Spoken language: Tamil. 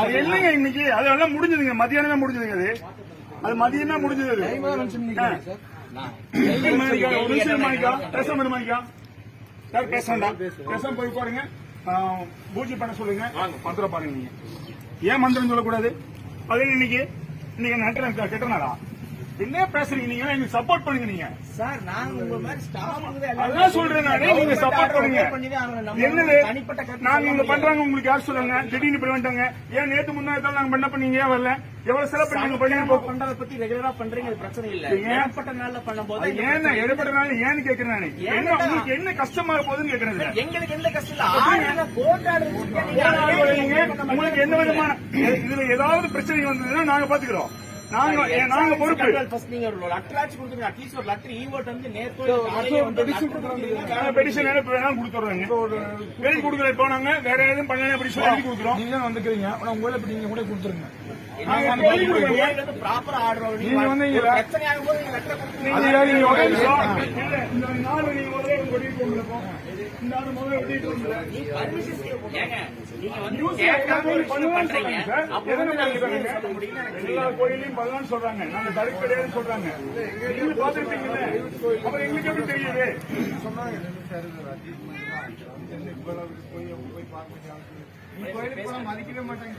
அது இல்லைங்க இன்னைக்கு அதெல்லாம் முடிஞ்சதுங்க. மதியானமே முடிஞ்சதுங்க. அது மதியம் தான் முடிஞ்சது. ஒரு நிமிஷம் மாணிக்கா பேசாம மாணிக்கா சார் பேச வேண்டாம். பேசாம போய் பாருங்க. பூஜை பண்ண சொல்லுங்க. மந்திரம் பாருங்க. நீங்க ஏன் மந்திரம் சொல்லக்கூடாது? அது இன்னைக்கு கெட்டனாடா என்ன பேசுறீங்க? நீங்க எங்களுக்கு சப்போர்ட் பண்ணுங்க. நீங்க சார் நாங்க உங்க மாதிரி ஸ்டாஃப் அதான் சொல்றேன். நீங்க சப்போர்ட் பண்ணுங்க. என்னது நாங்க இங்க பண்றாங்க உங்களுக்கு யார் சொல்லுங்க? திடீர்னு இப்படி வந்துட்டாங்க. ஏன் நேத்து முன்னாடி நாங்க பண்ண பண்ணீங்க ஏன் வரல? எவ்வளவு செலவு பண்ணீங்க? பண்றத பத்தி ரெகுலரா பண்றீங்க, பிரச்சனை இல்ல. ஏற்பட்ட நாள்ல பண்ணும்போது ஏன் எடுப்பட்ட நாள் ஏன்னு கேக்குறேன். நான் உங்களுக்கு என்ன கஷ்டமா போகுதுன்னு கேக்குறேன். எங்களுக்கு எந்த கஷ்டம் இல்ல. உங்களுக்கு என்ன விதமான இதுல ஏதாவது பிரச்சனை வந்ததுன்னா நாங்க பாத்துக்கிறோம். நாங்க பொறுப்பு. நீங்க ஒரு லெட்டர் கொடுத்துருங்க. அட்லீஸ்ட் ஒரு லெட்டர் ஈவோட் வந்து பெடிஷன் வேணாலும் கொடுத்துறோம். எழுதி கொடுக்கல போனாங்க. வேற எதுவும் பண்ணல அப்படி சொல்லி எழுதி கொடுக்குறோம். நீங்க தான் வந்துக்கிறீங்க. உங்க நீங்க கூட கொடுத்துருங்க. ப்ராப்பர் ஆர்டர் நீங்க வந்து பிரச்சனை ஆகும்போது லெட்டர் எல்லா கோயிலையும் பண்ணலாம்னு சொல்றாங்க. நாங்க தடுக்க கிடையாதுன்னு சொல்றாங்க. நீங்க பாத்துருப்பீங்கல்ல. அப்புறம் எங்களுக்கு எப்படி தெரியுது? சொன்னாங்க மதிக்கவே மாட்டாங்க.